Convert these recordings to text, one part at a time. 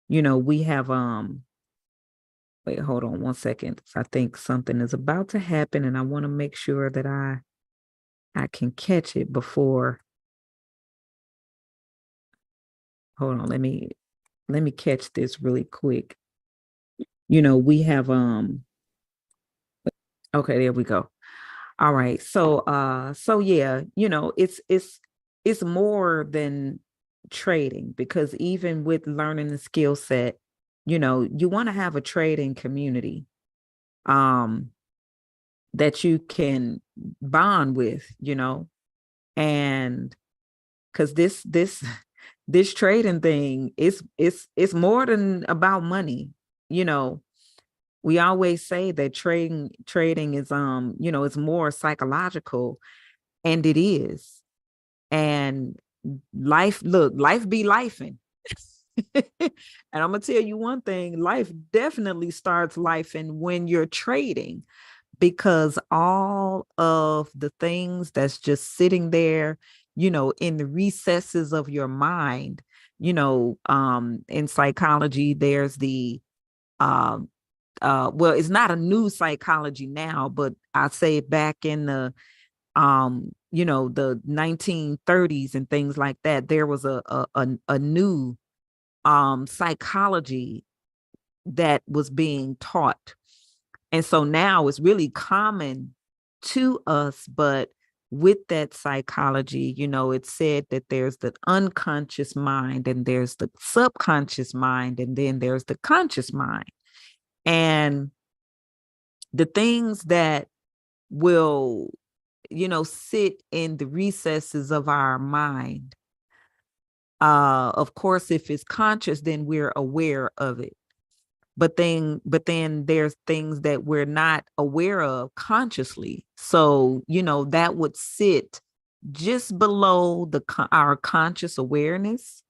We have wait, hold on one second. I think something is about to happen and I want to make sure that I can catch it before. Hold on, let me catch this really quick. We have okay, there we go. All right. So yeah, it's more than trading, because even with learning the skill set, you want to have a trading community um that you can bond with, and because this this trading thing is it's more than about money. You know, we always say that trading is it's more psychological, and it is. And life be lifing. And I'm gonna tell you one thing, life definitely starts lifing when you're trading, because all of the things that's just sitting there, in the recesses of your mind, in psychology, there's the um well, it's not a new psychology now, but I say back in the 1930s and things like that, there was a new psychology that was being taught. And so now it's really common to us, but with that psychology, it's said that there's the unconscious mind and there's the subconscious mind and then there's the conscious mind. And the things that will, sit in the recesses of our mind, of course, if it's conscious, then we're aware of it. But then there's things that we're not aware of consciously. So, that would sit just below our conscious awareness.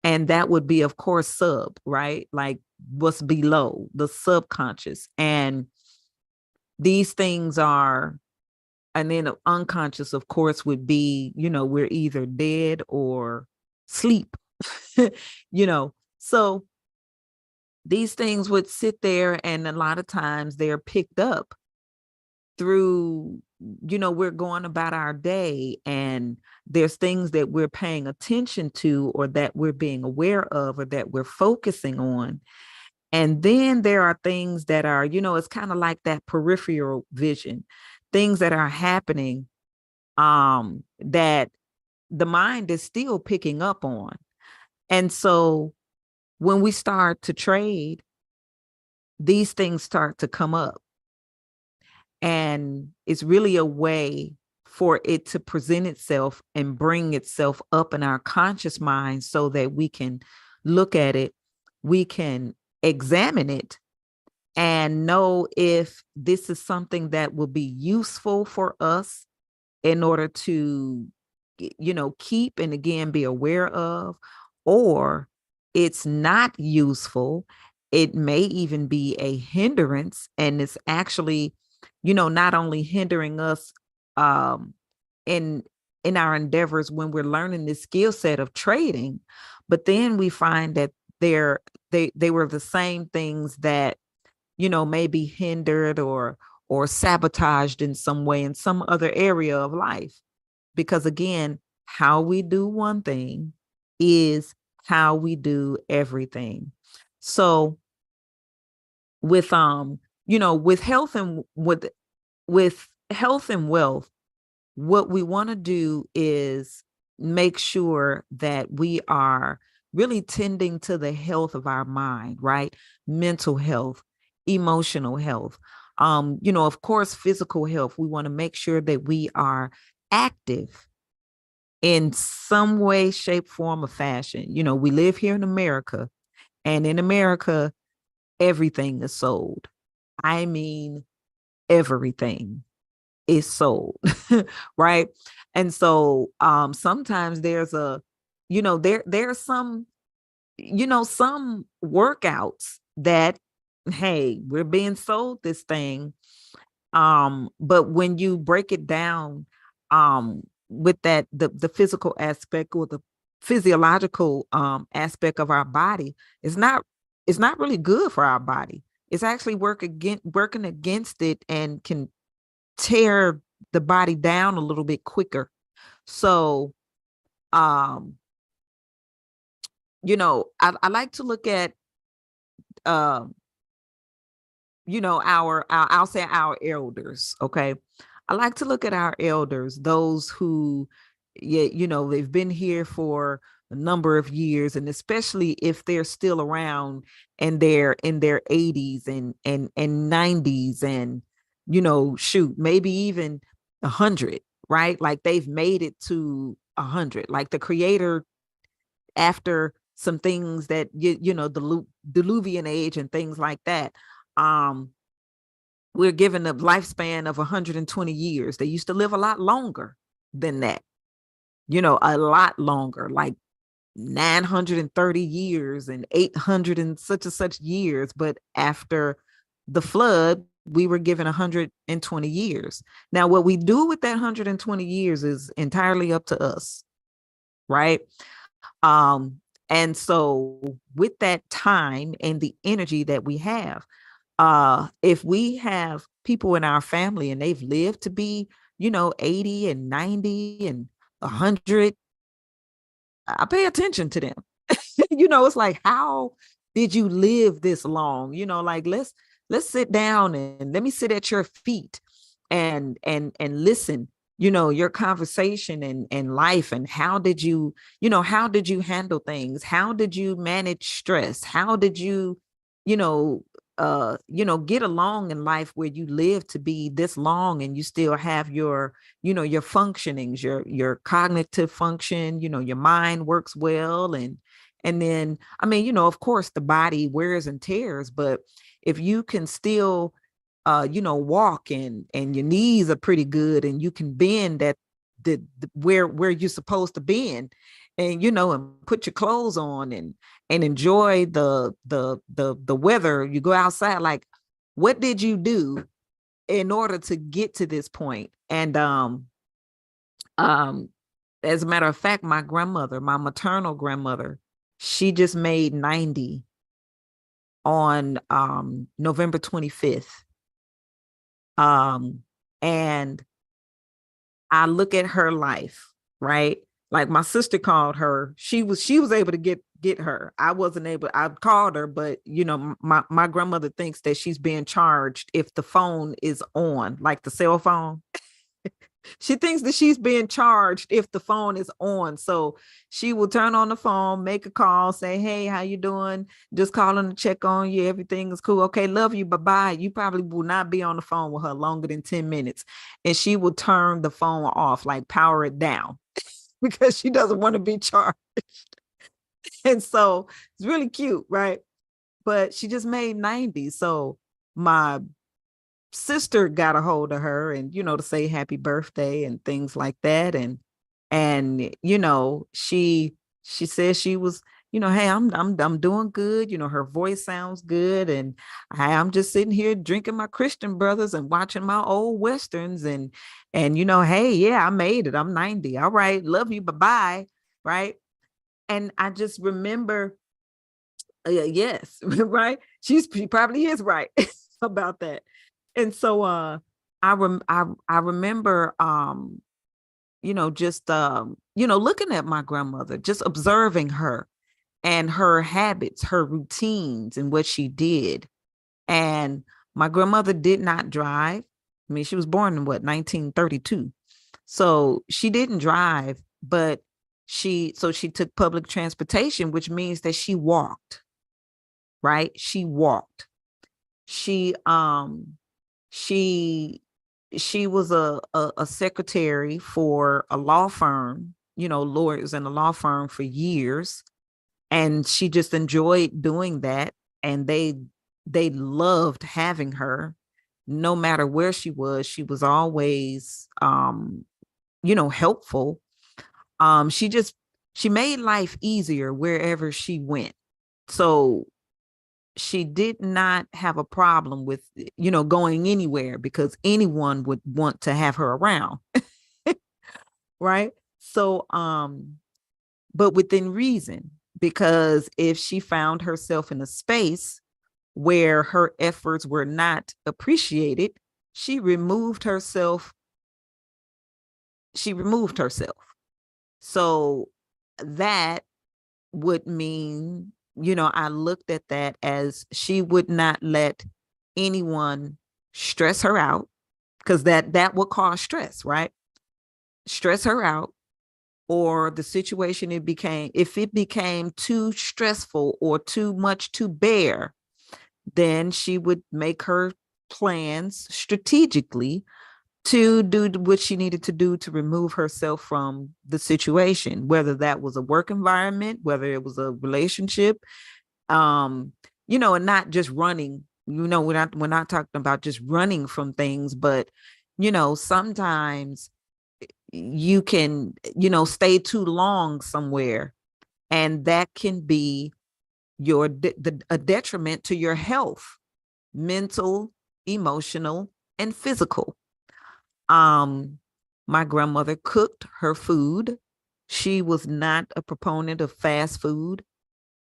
And that would be, of course, right? Like what's below the subconscious. And these things are, and then unconscious, of course, would be, we're either dead or sleep, you know. So these things would sit there, and a lot of times they're picked up through, we're going about our day, and there's things that we're paying attention to, or that we're being aware of, or that we're focusing on. And then there are things that are, it's kind of like that peripheral vision, things that are happening that the mind is still picking up on. And so when we start to trade, these things start to come up. And it's really a way for it to present itself and bring itself up in our conscious mind so that we can look at it, we can examine it, and know if this is something that will be useful for us in order to, keep and again be aware of, or it's not useful. It may even be a hindrance, and it's actually, not only hindering us um, in our endeavors when we're learning this skill set of trading, but then we find that they were the same things that, may be hindered or sabotaged in some way in some other area of life. Because again, how we do one thing is how we do everything. So with with health and with health and wealth, what we want to do is make sure that we are really tending to the health of our mind, right? Mental health, emotional health, of course, physical health. We want to make sure that we are active in some way, shape, form, or fashion. We live here in America, and in America, everything is sold. I mean, everything is sold, right? And so sometimes there's there's some workouts that, hey, we're being sold this thing. But when you break it down, with that the physical aspect, or physiological aspect of our body is not, it's not really good for our body. It's actually working against it and can tear the body down a little bit quicker. So, um, I like to look at, um, our I'll say our elders. Okay. I like to look at our elders, those who, yeah, they've been here for a number of years, and especially if they're still around and they're in their 80s and 90s, and shoot, maybe even 100, right? Like they've made it to 100, like the creator, after some things that the diluvian age and things like that. um we're given a lifespan of 120 years. They used to live a lot longer than that, a lot longer, like 930 years and 800 and such years. But after the flood, we were given 120 years. Now, what we do with that 120 years is entirely up to us, right? Um, and so with that time and the energy that we have, if we have people in our family and they've lived to be 80 and 90 and 100, I pay attention to them. It's like, how did you live this long? Like, let's sit down and let me sit at your feet and listen, your conversation and life, and how did you handle things? How did you manage stress? How did you, you know get along in life where you live to be this long and you still have your functionings, your cognitive function, your mind works well. And then, I mean, of course the body wears and tears, but if you can still walk and your knees are pretty good and you can bend at the where you're supposed to bend, and and put your clothes on and enjoy the weather, you go outside, like, what did you do in order to get to this point? And um as a matter of fact, my grandmother, my maternal grandmother, she just made 90 on November 25th. And I look at her life, right? Like my sister called her. She was able to get her. I wasn't able. I called her, but my grandmother thinks that she's being charged if the phone is on, like the cell phone. She thinks that she's being charged if the phone is on. So she will turn on the phone, make a call, say, "Hey, how you doing? Just calling to check on you. Everything is cool. Okay, love you. Bye-bye." You probably will not be on the phone with her longer than 10 minutes. And she will turn the phone off, like power it down, because she doesn't want to be charged. And so it's really cute, right? But she just made 90. So my sister got a hold of her and to say happy birthday and things like that. And she said she was, "Hey, I'm doing good. Her voice sounds good, and I'm just sitting here drinking my Christian brothers and watching my old westerns, and hey, yeah, I made it. I'm 90. All right, love you. Bye-bye." Right? And I just remember, yes, right? She probably is right about that. And so I remember just looking at my grandmother, just observing her and her habits, her routines, and what she did. And my grandmother did not drive. I mean, she was born in 1932. So she didn't drive, but she took public transportation, which means that she walked, right? She walked. She she she was a secretary for a law firm, lawyers in a law firm for years, and she just enjoyed doing that. And they loved having her. No matter where she was always helpful. She just, she made life easier wherever she went. So she did not have a problem with going anywhere, because anyone would want to have her around. Right? So but within reason, because if she found herself in a space where her efforts were not appreciated, she removed herself. She removed herself. So that would mean, I looked at that as she would not let anyone stress her out, because that would cause stress, right? Stress her out, or the situation if it became too stressful or too much to bear, then she would make her plans strategically to do what she needed to do to remove herself from the situation, whether that was a work environment, whether it was a relationship, and not just running. We're not talking about just running from things, but sometimes you can, stay too long somewhere, and that can be a detriment to your health, mental, emotional, and physical. My grandmother cooked her food. She was not a proponent of fast food.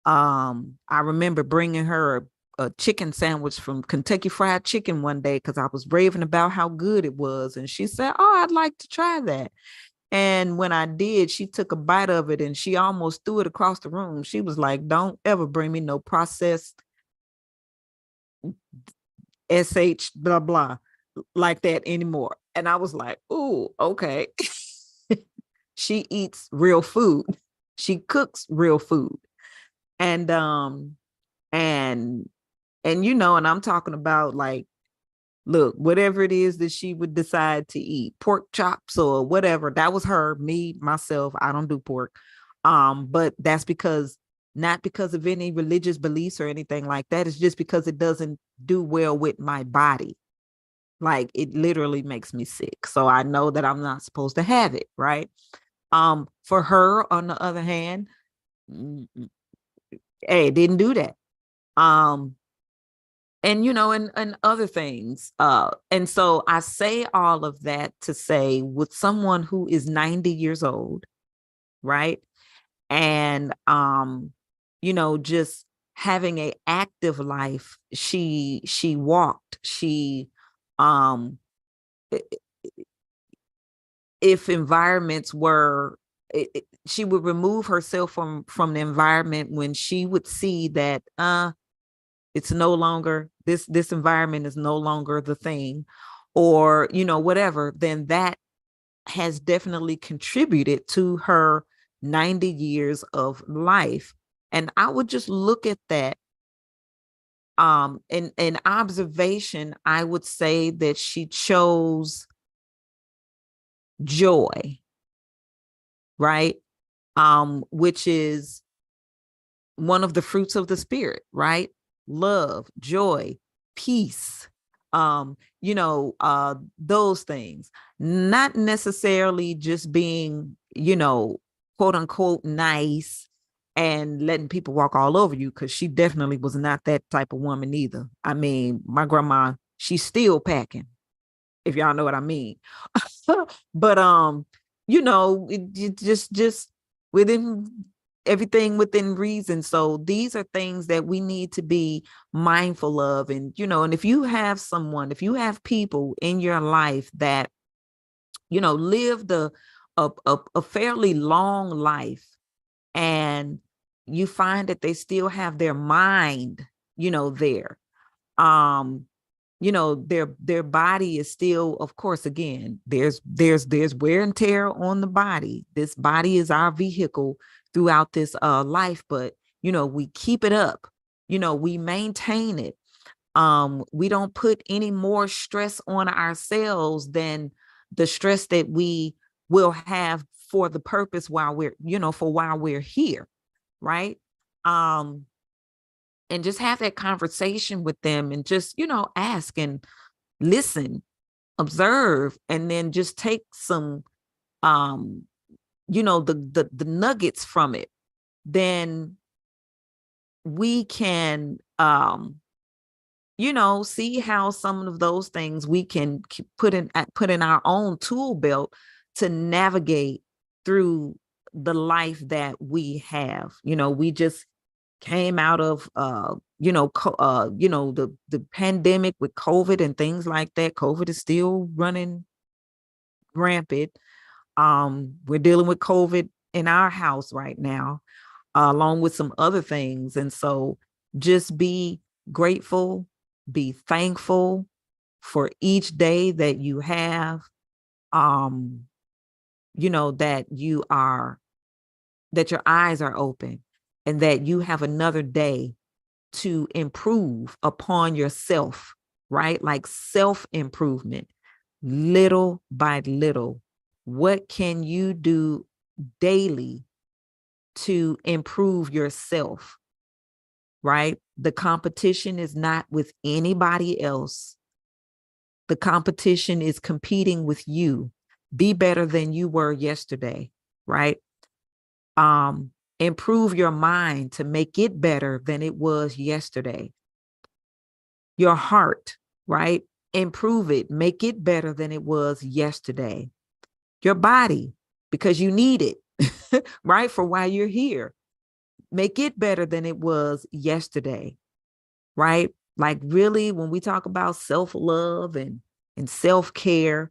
I remember bringing her a chicken sandwich from Kentucky Fried Chicken one day because I was raving about how good it was. And she said, "Oh, I'd like to try that." And when I did, she took a bite of it and she almost threw it across the room. She was like, "Don't ever bring me no processed SH blah blah like that anymore." And I was like, "Ooh, okay." She eats real food. She cooks real food. And and and I'm talking about, like, look, whatever it is that she would decide to eat, pork chops or whatever, that was her. Me, myself, I don't do pork. But that's not because of any religious beliefs or anything like that. It's just because it doesn't do well with my body. Like, it literally makes me sick. So I know that I'm not supposed to have it, right? For her, on the other hand, hey, didn't do that. Um, and other things. And so I say all of that to say, with someone who is 90 years old, right? And just having a active life. She walked. She um if environments were she would remove herself from the environment when she would see that it's no longer, this environment is no longer the thing, or whatever. Then that has definitely contributed to her 90 years of life. And I would just look at that. In observation, I would say that she chose joy, right? Which is one of the fruits of the spirit, right? Love, joy, peace, those things. Not necessarily just being, quote unquote, nice and letting people walk all over you, because she definitely was not that type of woman either. I mean, my grandma, she's still packing, if y'all know what I mean. But it just within everything within reason. So these are things that we need to be mindful of. And and if you have people in your life that lived a fairly long life, and you find that they still have their mind there, um their body is still, of course, again, there's wear and tear on the body. This body is our vehicle throughout this life, but we keep it up, we maintain it. We don't put any more stress on ourselves than the stress that we will have for the purpose while we're here, right? um and just have that conversation with them, and just ask and listen, observe, and then just take some the nuggets from it. Then we can see how some of those things we can put in our own tool belt to navigate through the life that we have. We just came out of the pandemic with COVID and things like that. COVID is still running rampant. We're dealing with COVID in our house right now, along with some other things. And so just be grateful, be thankful for each day that you have, that your eyes are open and that you have another day to improve upon yourself, right? Like self-improvement, little by little. What can you do daily to improve yourself, right? The competition is not with anybody else. The competition is competing with you. Be better than you were yesterday, right? Improve your mind to make it better than it was yesterday. Your heart, right? Improve it, make it better than it was yesterday. Your body, because you need it, right? For why you're here. Make it better than it was yesterday, right? Like really, when we talk about self-love and self-care,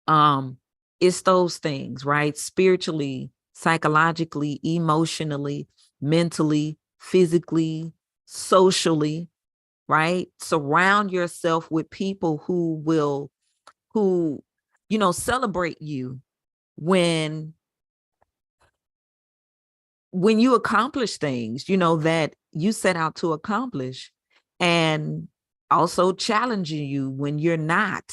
it's those things, right? Spiritually, psychologically, emotionally, mentally, physically, socially, right? Surround yourself with people who celebrate you when you accomplish things, that you set out to accomplish, and also challenging you when you're not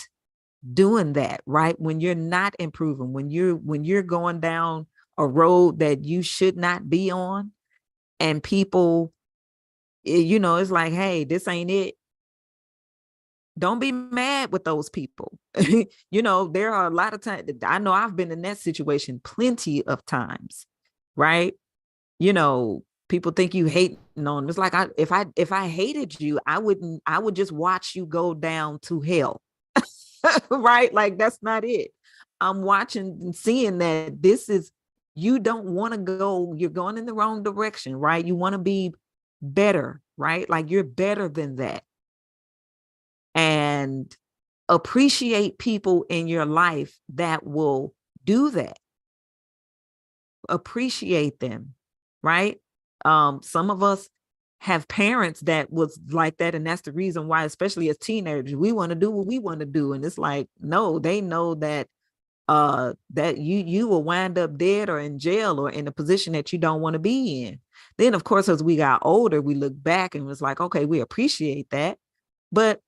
doing that, right? When you're not improving, when you're going down a road that you should not be on, and people, it's like, hey, this ain't it. Don't be mad with those people. There are a lot of times, I know I've been in that situation plenty of times, right? People think you hating on them. It's like, if I hated you, I would just watch you go down to hell. Right? Like, that's not it. I'm watching and seeing that you don't want to go, you're going in the wrong direction, right? You want to be better, right? Like, you're better than that. And appreciate people in your life that will do that. Appreciate them, right? Some of us have parents that was like that, and that's the reason why, especially as teenagers, we want to do what we want to do, and it's like, no, they know that that you will wind up dead or in jail or in a position that you don't want to be in. Then, of course, as we got older, we look back and was like, okay, we appreciate that, but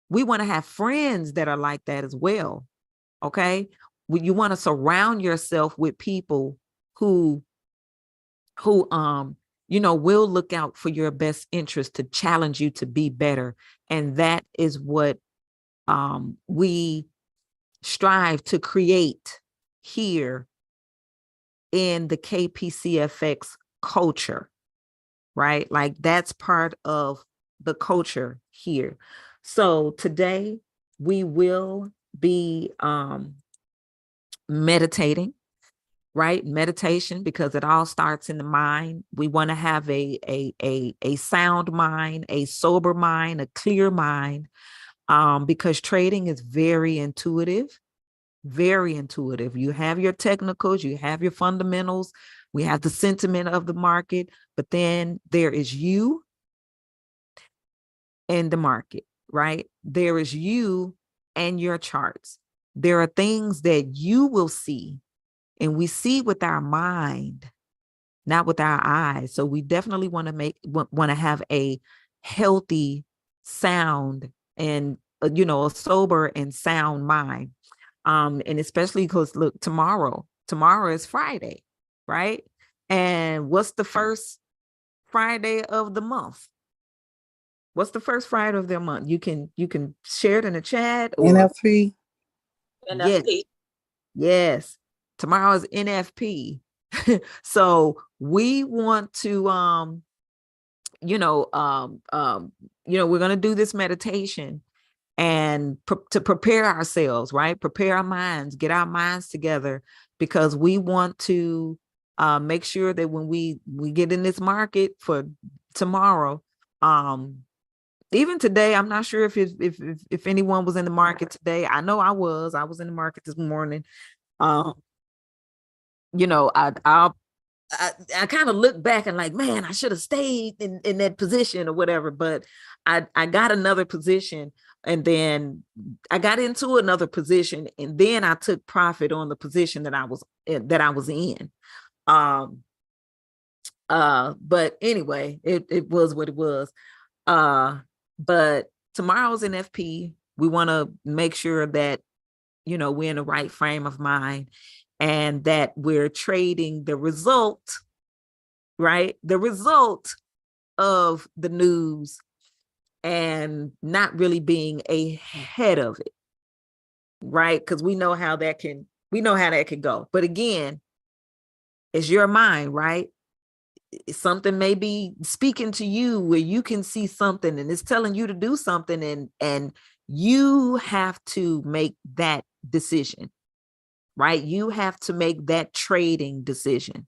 we want to have friends that are like that as well. Okay, you want to surround yourself with people who will look out for your best interest, to challenge you to be better. And that is what we strive to create here in the KPCFX culture, right? Like, that's part of the culture here. So today we will be meditating, right? Meditation, because it all starts in the mind. We want to have a sound mind, a sober mind, a clear mind, because trading is very intuitive, very intuitive. You have your technicals, you have your fundamentals, we have the sentiment of the market, but then there is you and the market, right? There is you and your charts. There are things that you will see, and we see with our mind, not with our eyes. So we definitely want to have a healthy, sound, and a sober and sound mind. And especially because, look, tomorrow is Friday, right? And what's the first Friday of the month? What's the first Friday of the month? You can share it in the chat. Or NFP. Yes. Yes. Tomorrow is NFP. So we want to we're going to do this meditation and to prepare ourselves, right? Prepare our minds, get our minds together, because we want to Make sure that when we get in this market for tomorrow, even today, I'm not sure if anyone was in the market today. I know I was in the market this morning. You know, I kind of look back and like, man, I should have stayed in that position or whatever, but I got another position, and then I got into another position, and then I took profit on the position that I was in. But anyway, it was what it was. But tomorrow's an FP. We want to make sure that, you know, we're in the right frame of mind and that we're trading the result, right? The result of the news and not really being ahead of it, right? Because we know how that can go. But again, it's your mind, right? Something may be speaking to you where you can see something and it's telling you to do something, and you have to make that decision, right? You have to make that trading decision.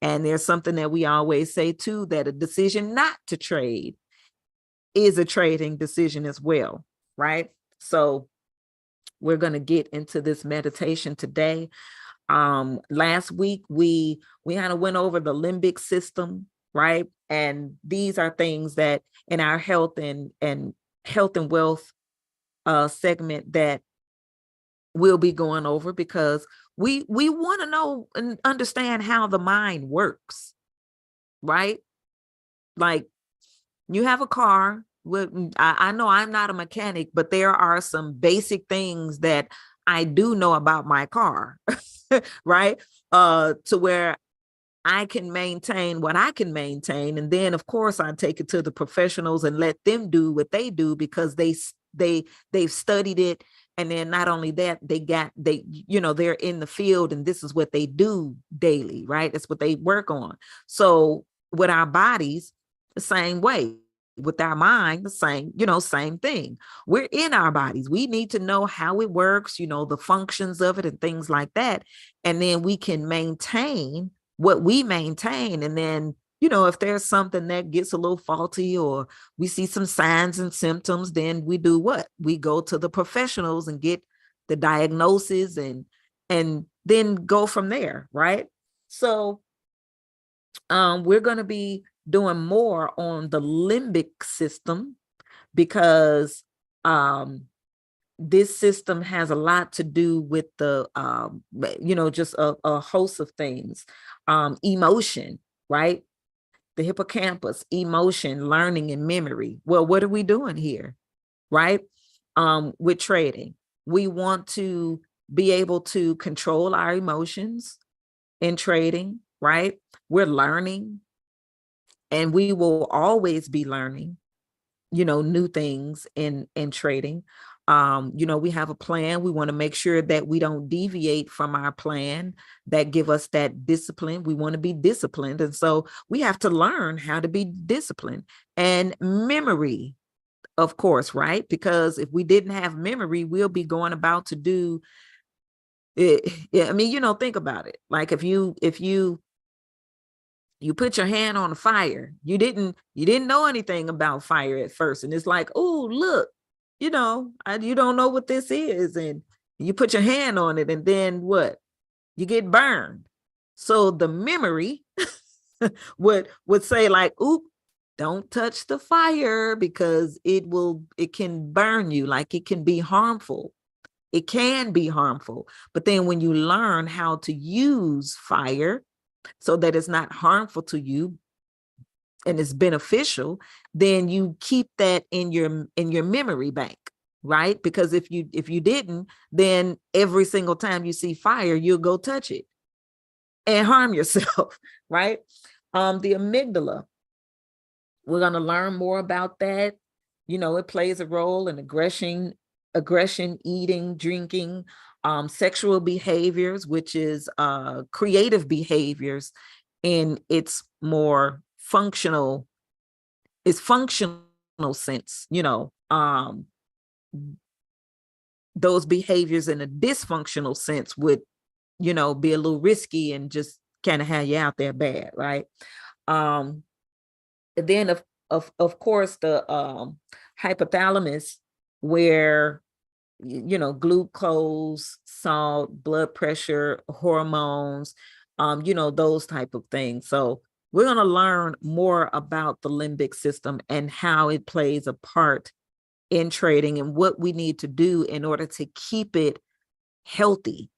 And there's something that we always say too, that a decision not to trade is a trading decision as well, right? So we're going to get into this meditation today. Last week we kind of went over the limbic system, right? And these are things that in our health and wealth segment that we'll be going over, because we want to know and understand how the mind works, right? Like, you have a car. I know I'm not a mechanic, but there are some basic things that I do know about my car, right? To where I can maintain what I can maintain. And then of course I take it to the professionals and let them do what they do, because they've studied it. And then not only that, they're in the field, and this is what they do daily, right? That's what they work on. So with our bodies, the same way. With our mind, the same thing. We're in our bodies. We need to know how it works, the functions of it and things like that. And then we can maintain what we maintain. And then, if there's something that gets a little faulty or we see some signs and symptoms, then we do what? We go to the professionals and get the diagnosis and then go from there, right? So we're going to be doing more on the limbic system, because this system has a lot to do with the just a host of things. Emotion, right? The hippocampus, emotion, learning, and memory. Well, what are we doing here, right? With trading, we want to be able to control our emotions in trading, right? We're learning, and we will always be learning, new things in trading. We have a plan. We want to make sure that we don't deviate from our plan that give us that discipline. We want to be disciplined. And so we have to learn how to be disciplined. And memory, of course, right? Because if we didn't have memory, we'll be going about to do it. I mean, think about it. Like if you put your hand on a fire, you didn't know anything about fire at first. And it's like, oh, look, you don't know what this is. And you put your hand on it, and then what? You get burned. So the memory would say like, oop, don't touch the fire, because it can burn you. Like, it can be harmful. It can be harmful. But then when you learn how to use fire so that it's not harmful to you and it's beneficial, then you keep that in your memory bank, right? Because if you didn't, then every single time you see fire, you'll go touch it and harm yourself, right? The amygdala, we're going to learn more about that. It plays a role in aggression, eating, drinking, sexual behaviors, which is creative behaviors in its more functional sense. Those behaviors in a dysfunctional sense would, be a little risky and just kind of have you out there bad, right? Then of course the hypothalamus, where glucose, salt, blood pressure, hormones, those type of things. So we're going to learn more about the limbic system and how it plays a part in trading and what we need to do in order to keep it healthy,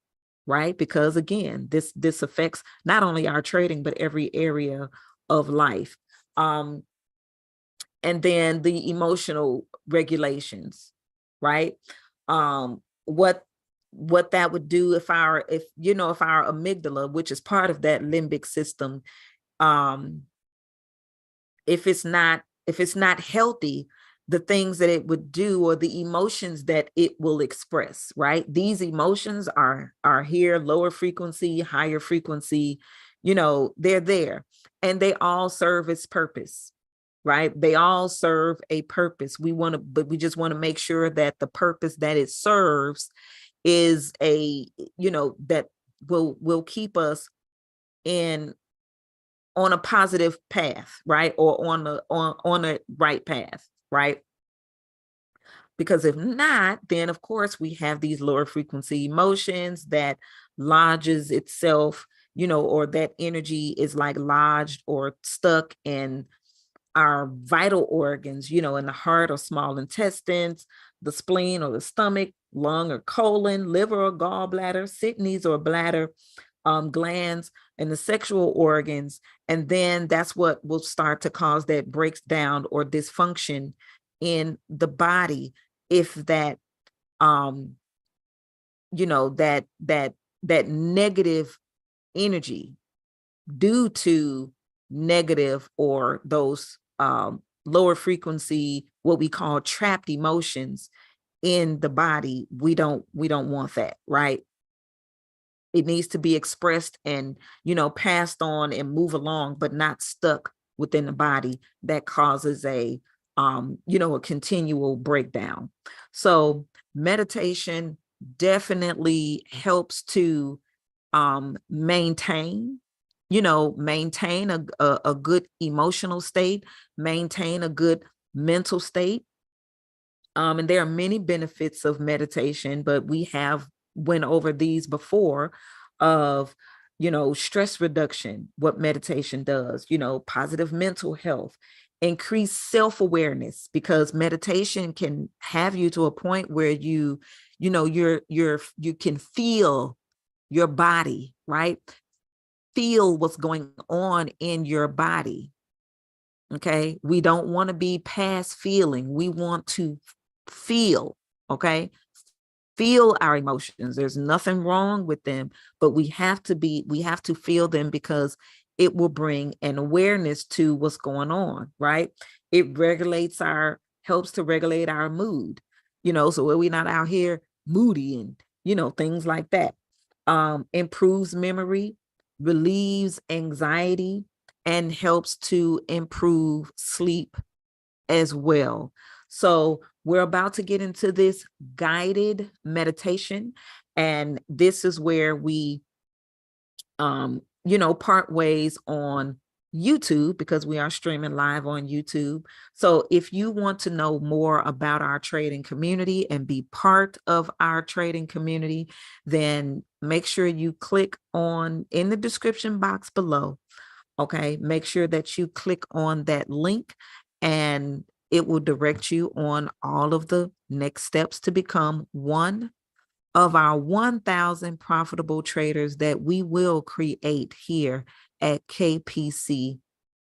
right? Because again, this affects not only our trading, but every area of life. And then the emotional regulations, right? What that would do if our amygdala, which is part of that limbic system, if it's not healthy, the things that it would do, or the emotions that it will express, right? These emotions are here, lower frequency, higher frequency, they're there, and they all serve its purpose, right? They all serve a purpose. But we just want to make sure that the purpose that it serves is that will keep us on a positive path, right? Or on a right path, right? Because if not, then of course we have these lower frequency emotions that lodges itself, or that energy is like lodged or stuck in our vital organs, in the heart or small intestines, the spleen or the stomach, lung or colon, liver or gallbladder, kidneys or bladder, glands, and the sexual organs. And then that's what will start to cause that breaks down or dysfunction in the body, if that that negative energy due to negative or those lower frequency, what we call trapped emotions in the body, we don't want that, right? It needs to be expressed and passed on and move along, but not stuck within the body. That causes a continual breakdown. So meditation definitely helps to maintain a good emotional state, maintain a good mental state. And there are many benefits of meditation, but we have went over these before, of stress reduction, what meditation does, positive mental health, increased self-awareness, because meditation can have you to a point where you can feel your body, right? Feel what's going on in your body. Okay. We don't want to be past feeling. We want to feel. Okay. Feel our emotions. There's nothing wrong with them, but we have to feel them, because it will bring an awareness to what's going on, right? It helps to regulate our mood, so we're not out here moody and, things like that. Improves memory, relieves anxiety, and helps to improve sleep as well. So we're about to get into this guided meditation, and this is where we part ways on YouTube, because we are streaming live on YouTube. So if you want to know more about our trading community and be part of our trading community, then make sure you click on in the description box below. Okay, make sure that you click on that link, and it will direct you on all of the next steps to become one of our 1,000 profitable traders that we will create here at KPC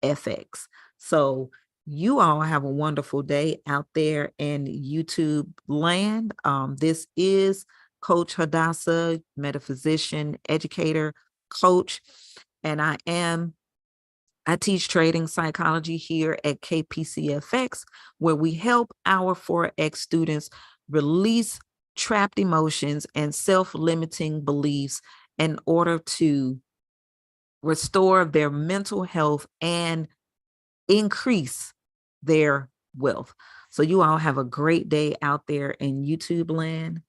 FX. So you all have a wonderful day out there in YouTube land. This is Coach Hadassah, metaphysician, educator, coach, and I teach trading psychology here at KPCFX, where we help our Forex students release trapped emotions and self-limiting beliefs in order to restore their mental health and increase their wealth. So you all have a great day out there in YouTube land.